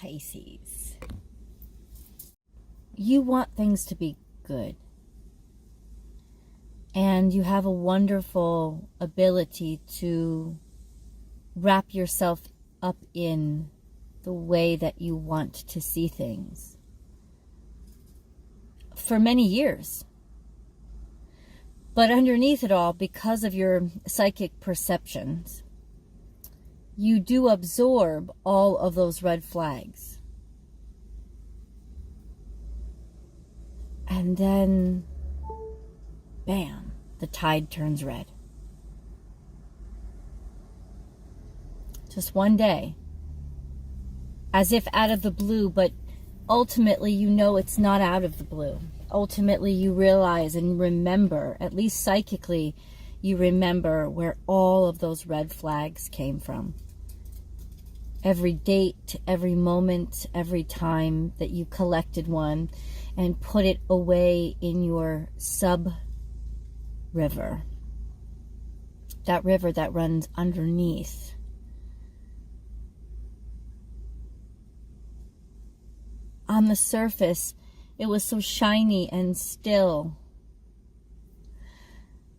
Pisces. You want things to be good. And you have a wonderful ability to wrap yourself up in the way that you want to see things for many years. But underneath it all, because of your psychic perceptions, you do absorb all of those red flags. And then, bam, the tide turns red. Just one day. As if out of the blue, but ultimately you know it's not out of the blue. Ultimately you realize and remember, at least psychically, you remember where all of those red flags came from. Every date, every moment, every time that you collected one and put it away in your sub-river. That river that runs underneath. On the surface, it was so shiny and still.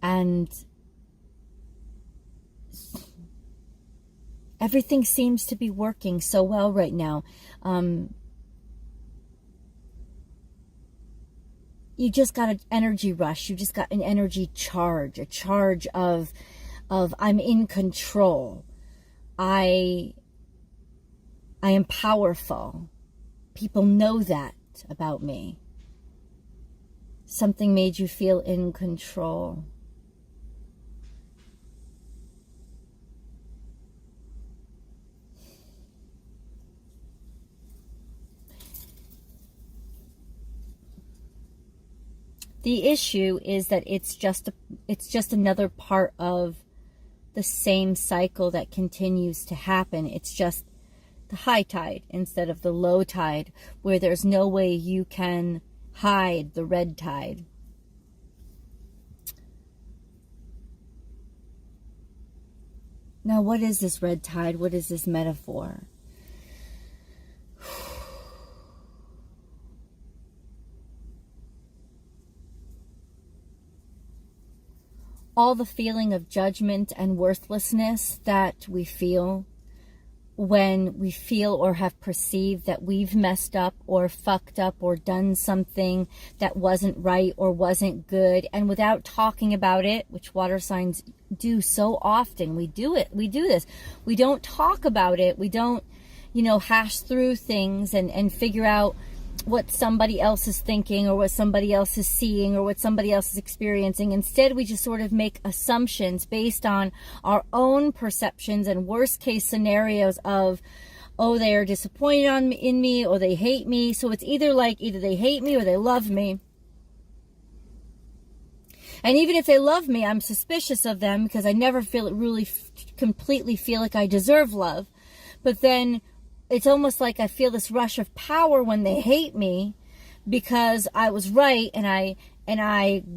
And everything seems to be working so well right now. You just got an energy rush. You just got an energy charge. A charge of I'm in control. I am powerful. People know that about me. Something made you feel in control. The issue is that it's just another part of the same cycle that continues to happen. It's just the high tide instead of the low tide, where there's no way you can hide the red tide. Now, what is this red tide? What is this metaphor? All the feeling of judgment and worthlessness that we feel when we feel or have perceived that we've messed up or fucked up or done something that wasn't right or wasn't good, and without talking about it, which water signs do so often. We do this. We don't talk about it. We don't, hash through things and figure out what somebody else is thinking or what somebody else is seeing or what somebody else is experiencing. Instead, we just sort of make assumptions based on our own perceptions and worst case scenarios of, oh, they are disappointed in me or they hate me. So it's either they hate me or they love me. And even if they love me, I'm suspicious of them because I never completely feel like I deserve love. But then it's almost like I feel this rush of power when they hate me because I was right and I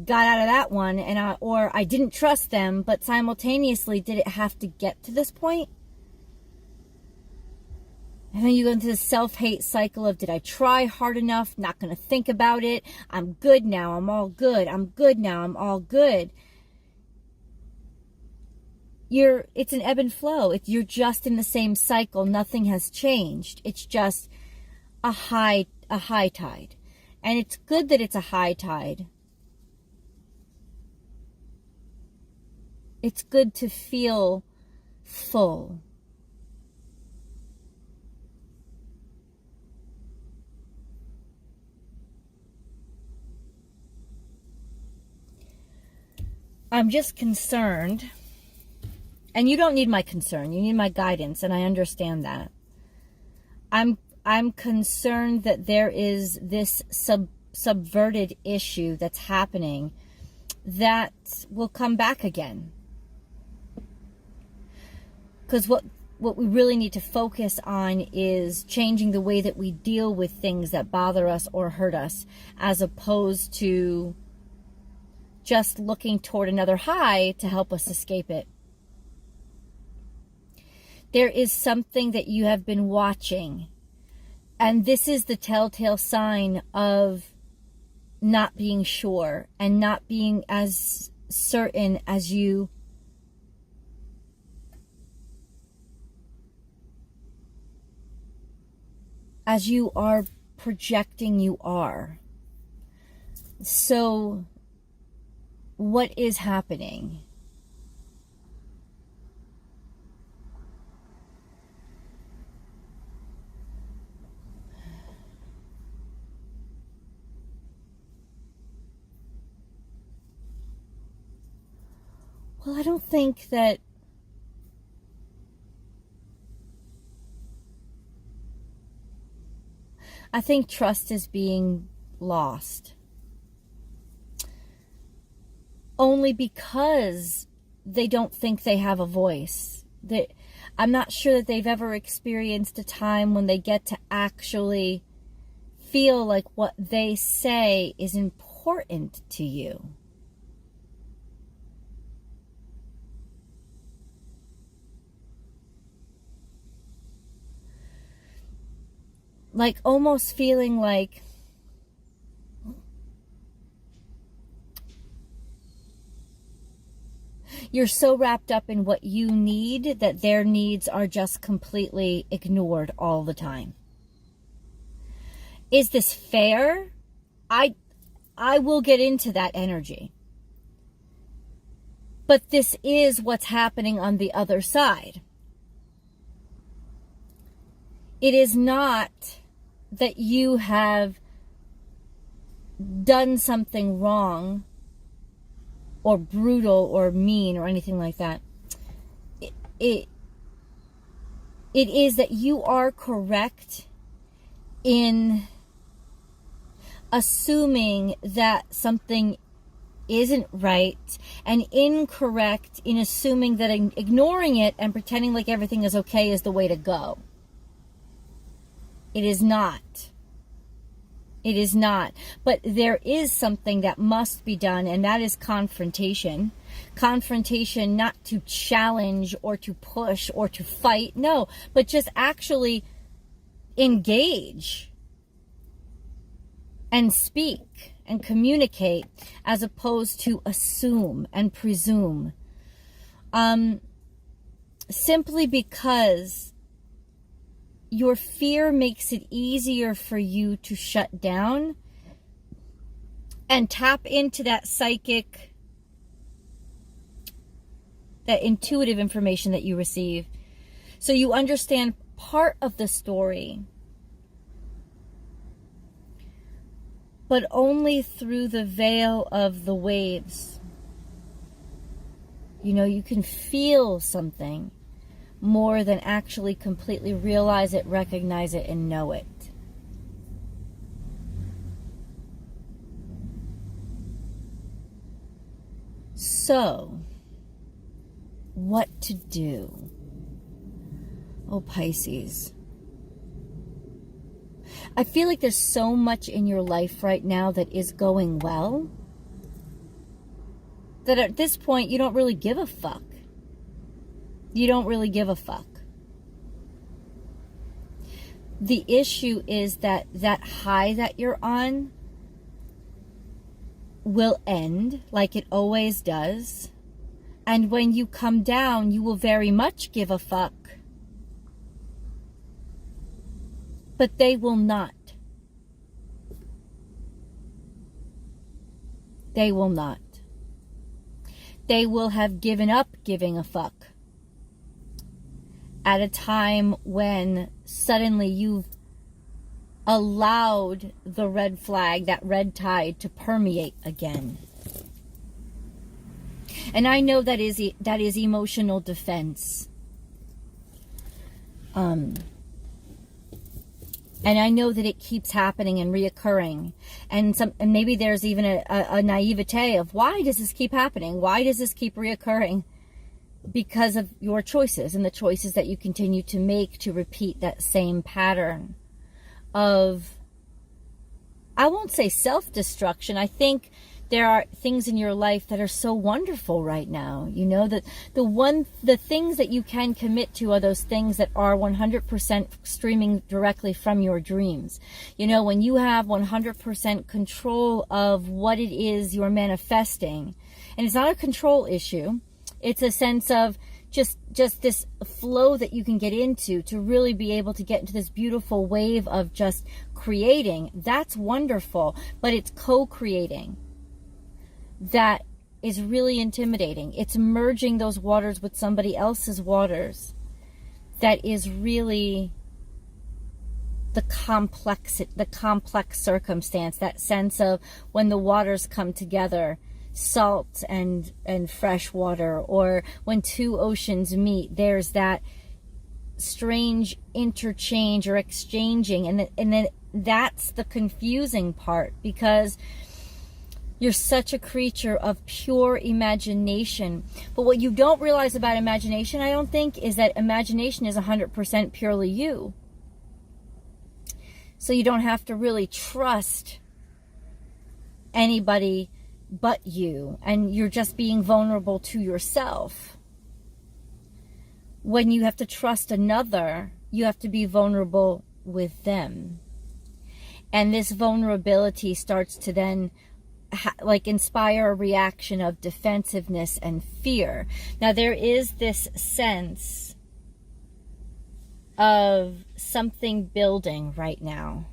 got out of that one or I didn't trust them, but simultaneously, did it have to get to this point? And then you go into the self-hate cycle of, did I try hard enough? Not going to think about it. I'm good now. I'm all good. I'm good now. I'm all good. It's an ebb and flow. You're just in the same cycle. Nothing has changed. It's just a high tide. And it's good that it's a high tide. It's good to feel full. I'm just concerned. And you don't need my concern. You need my guidance, and I understand that. I'm concerned that there is this subverted issue that's happening that will come back again. Because what we really need to focus on is changing the way that we deal with things that bother us or hurt us, as opposed to just looking toward another high to help us escape it. There is something that you have been watching And this is the telltale sign of not being sure and not being as certain as you are projecting you are. So what is happening? Well, I don't think that I think trust is being lost. Only because they don't think they have a voice. I'm not sure that they've ever experienced a time when they get to actually feel like what they say is important to you. Like almost feeling like you're so wrapped up in what you need that their needs are just completely ignored all the time. Is this fair? I will get into that energy. But this is what's happening on the other side. It is not that you have done something wrong or brutal or mean or anything like that. It is that you are correct in assuming that something isn't right, and incorrect in assuming that ignoring it and pretending like everything is okay is the way to go. It is not. It is not. But there is something that must be done, and that is confrontation. Confrontation, not to challenge or to push or to fight, no, but just actually engage and speak and communicate, as opposed to assume and presume. Simply because your fear makes it easier for you to shut down and tap into that psychic, that intuitive information that you receive. So you understand part of the story, but only through the veil of the waves. You know, you can feel something more than actually completely realize it, recognize it, and know it. So, what to do? Oh, Pisces. I feel like there's so much in your life right now that is going well, that at this point you don't really give a fuck. You don't really give a fuck. The issue is that that high that you're on will end, like it always does. And when you come down, you will very much give a fuck. But they will not. They will not. They will have given up giving a fuck at a time when suddenly you've allowed the red flag, that red tide, to permeate again. And I know that is emotional defense. And I know that it keeps happening and reoccurring. And maybe there's even a naivete of, why does this keep happening? Why does this keep reoccurring? Because of your choices and the choices that you continue to make to repeat that same pattern of, I won't say self-destruction. I think there are things in your life that are so wonderful right now. You know, that the things that you can commit to are those things that are 100% streaming directly from your dreams. You know, when you have 100% control of what it is you're manifesting, and it's not a control issue, it's a sense of just this flow that you can get into to really be able to get into this beautiful wave of just creating. That's wonderful, but it's co-creating that is really intimidating. It's merging those waters with somebody else's waters that is really the complex circumstance, that sense of when the waters come together, salt and fresh water, or when two oceans meet, there's that strange interchange or exchanging, and then that's the confusing part, because you're such a creature of pure imagination. But what you don't realize about imagination, I don't think, is that imagination is 100% purely you. So you don't have to really trust anybody but you, and you're just being vulnerable to yourself. When you have to trust another, you have to be vulnerable with them. And this vulnerability starts to then inspire a reaction of defensiveness and fear. Now, there is this sense of something building right now.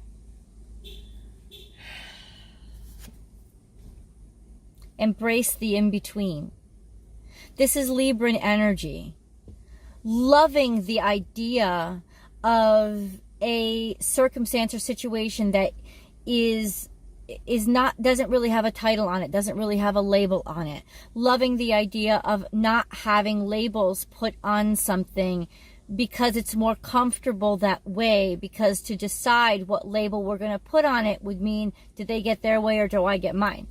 Embrace the in-between. This is Libran energy. Loving the idea of a circumstance or situation that doesn't really have a title on it, doesn't really have a label on it. Loving the idea of not having labels put on something because it's more comfortable that way, because to decide what label we're going to put on it would mean, did they get their way or do I get mine?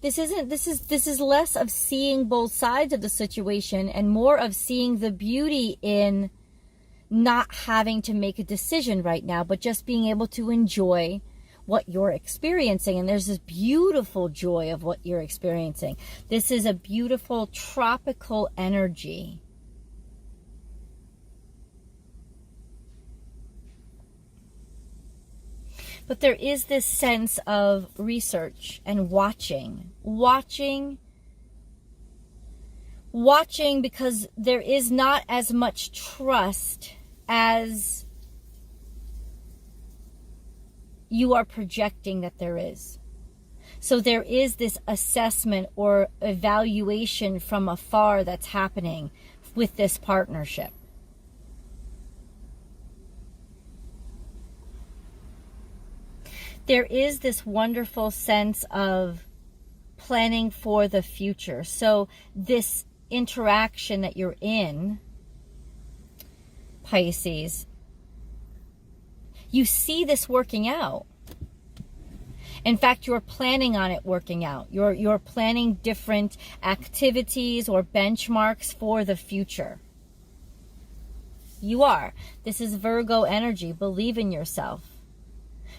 This is less of seeing both sides of the situation and more of seeing the beauty in not having to make a decision right now, but just being able to enjoy what you're experiencing. And there's this beautiful joy of what you're experiencing. This is a beautiful tropical energy. But there is this sense of research and watching because there is not as much trust as you are projecting that there is. So there is this assessment or evaluation from afar that's happening with this partnership. There is this wonderful sense of planning for the future. So this interaction that you're in, Pisces, you see this working out. In fact, you're planning on it working out. You're planning different activities or benchmarks for the future. You are. This is Virgo energy. Believe in yourself.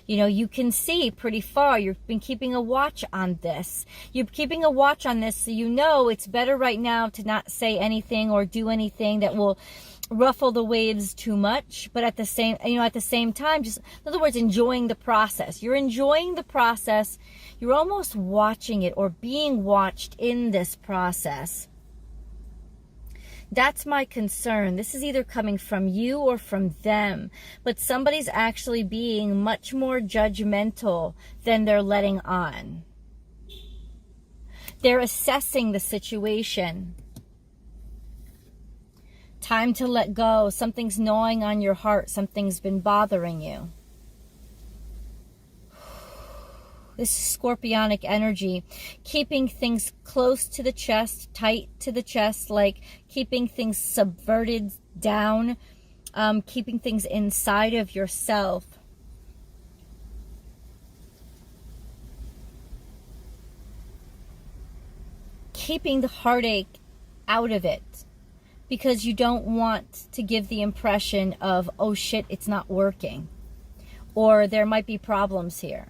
You know, you can see pretty far. You've been keeping a watch on this. You're keeping a watch on this, so you know it's better right now to not say anything or do anything that will ruffle the waves too much. But at the same time, just, in other words, enjoying the process. You're enjoying the process. You're almost watching it or being watched in this process. That's my concern. This is either coming from you or from them, but somebody's actually being much more judgmental than they're letting on. They're assessing the situation. Time to let go. Something's gnawing on your heart. Something's been bothering you. This is Scorpionic energy, keeping things close to the chest, tight to the chest, like keeping things subverted down, keeping things inside of yourself. Keeping the heartache out of it because you don't want to give the impression of, oh shit, it's not working. or there might be problems here.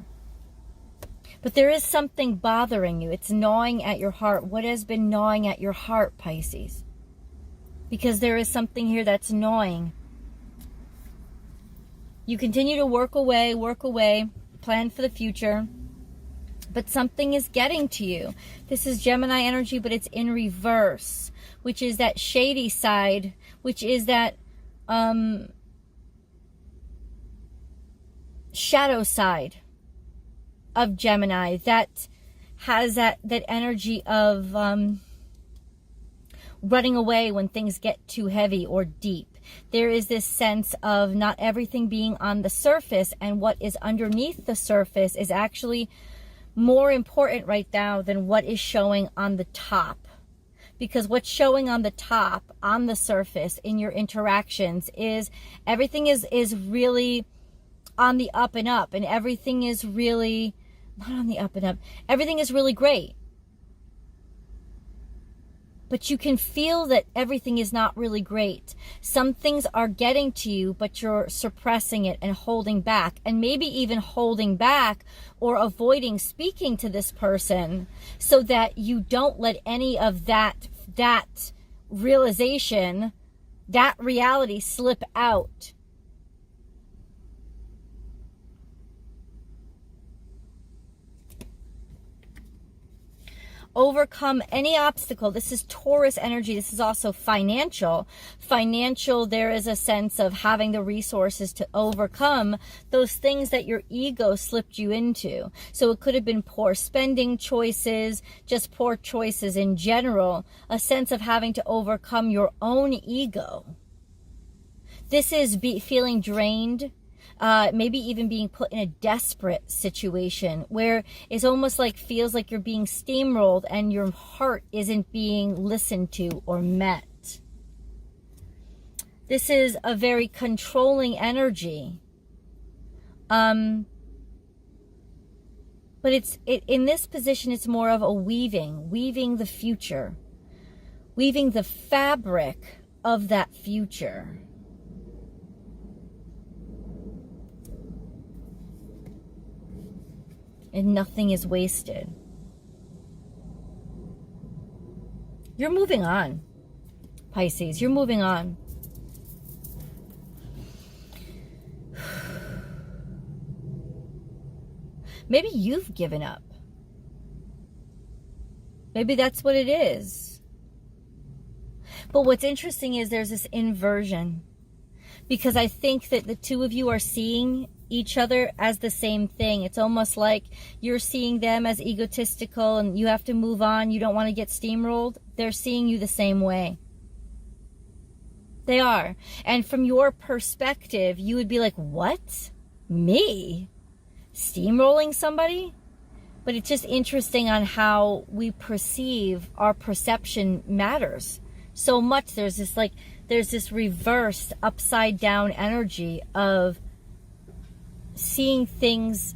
But there is something bothering you. It's gnawing at your heart. What has been gnawing at your heart, Pisces? Because there is something here that's gnawing. You continue to work away, plan for the future, but something is getting to you. This is Gemini energy, but it's in reverse, which is that shady side, which is that shadow side of Gemini that has that energy of running away when things get too heavy or deep. There is this sense of not everything being on the surface, and what is underneath the surface is actually more important right now than what is showing on the top. Because what's showing on the top, on the surface, in your interactions is everything is really on the up and up, and everything is really not on the up and up. Everything is really great. But you can feel that everything is not really great. Some things are getting to you, but you're suppressing it and holding back, and maybe even holding back or avoiding speaking to this person so that you don't let any of that realization, that reality slip out. Overcome any obstacle. This is Taurus energy. This is also financial. Financial, there is a sense of having the resources to overcome those things that your ego slipped you into. So it could have been poor spending choices, just poor choices in general, a sense of having to overcome your own ego. This is feeling drained. Maybe even being put in a desperate situation where it's almost like feels like you're being steamrolled and your heart isn't being listened to or met. This is a very controlling energy. But in this position, it's more of a weaving the future, weaving the fabric of that future. And nothing is wasted. You're moving on, Pisces. You're moving on. Maybe you've given up. Maybe that's what it is. But what's interesting is there's this inversion. Because I think that the two of you are seeing each other as the same thing. It's almost like you're seeing them as egotistical and you have to move on. You don't want to get steamrolled. They're seeing you the same way. They are. And from your perspective, you would be like, what? Me? Steamrolling somebody? But it's just interesting on how we perceive, our perception matters so much. There's this reversed upside down energy of seeing things.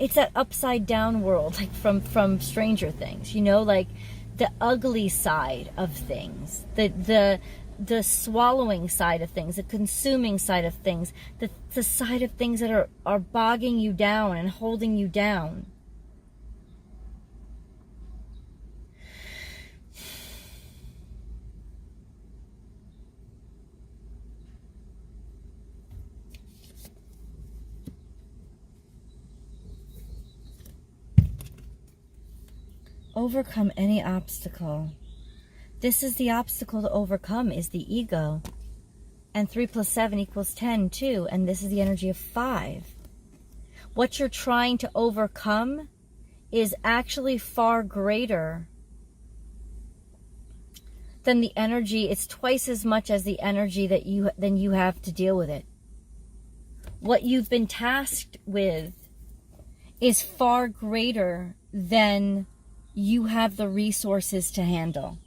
It's that upside down world, like from Stranger Things, you know, like the ugly side of things, the swallowing side of things, the consuming side of things, the side of things that are bogging you down and holding you down. Overcome any obstacle. This is the obstacle to overcome, is the ego. And 3 + 7 = 10 too. And this is the energy of 5. What you're trying to overcome is actually far greater than the energy. It's twice as much as the energy that you have to deal with it. What you've been tasked with is far greater than you have the resources to handle.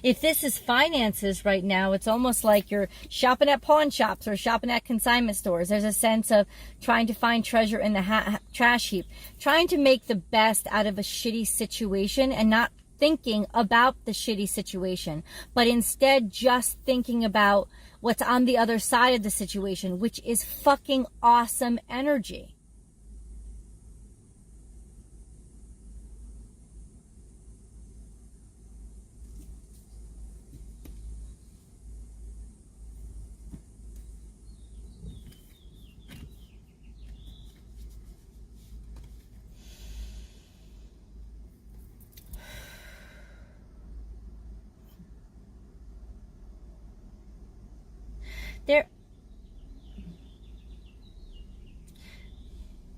If this is finances right now, it's almost like you're shopping at pawn shops or shopping at consignment stores. There's a sense of trying to find treasure in the trash heap, trying to make the best out of a shitty situation and not thinking about the shitty situation, but instead just thinking about what's on the other side of the situation, which is fucking awesome energy.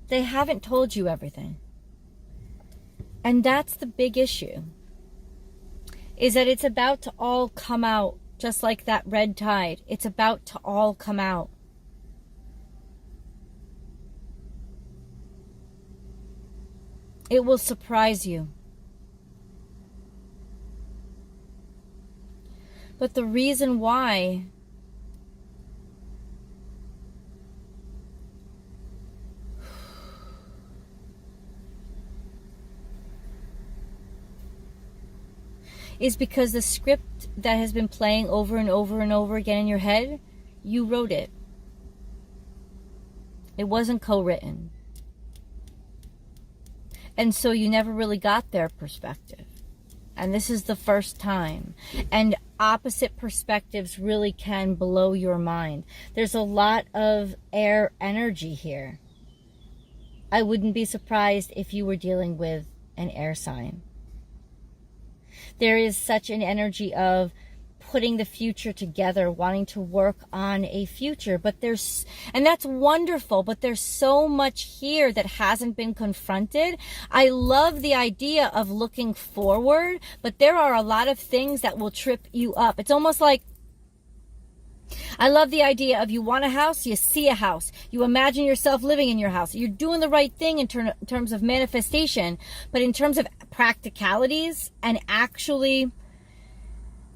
They haven't told you everything. And that's the big issue. Is that it's about to all come out, just like that red tide. It's about to all come out. It will surprise you. But the reason why is because the script that has been playing over and over and over again in your head, you wrote it. It wasn't co-written. And so you never really got their perspective. And this is the first time. And opposite perspectives really can blow your mind. There's a lot of air energy here. I wouldn't be surprised if you were dealing with an air sign. There is such an energy of putting the future together, wanting to work on a future, and that's wonderful, but there's so much here that hasn't been confronted. I love the idea of looking forward, but there are a lot of things that will trip you up. It's almost like, I love the idea of you want a house, you see a house, you imagine yourself living in your house, you're doing the right thing in terms of manifestation, but in terms of practicalities and actually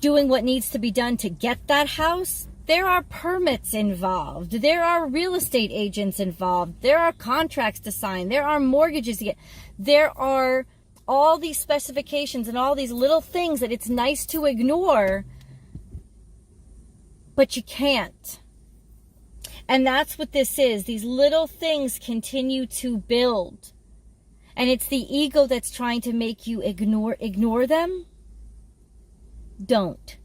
doing what needs to be done to get that house, there are permits involved, there are real estate agents involved, there are contracts to sign, there are mortgages to get, there are all these specifications and all these little things that it's nice to ignore, but you can't. And that's what this is. These little things continue to build. And it's the ego that's trying to make you ignore them. Don't.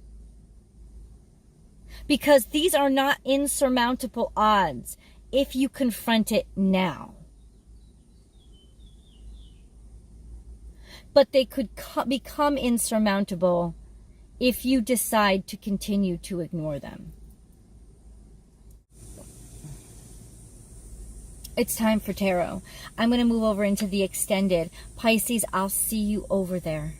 Because these are not insurmountable odds if you confront it now. But they could become insurmountable if you decide to continue to ignore them. It's time for tarot. I'm going to move over into the extended. Pisces, I'll see you over there.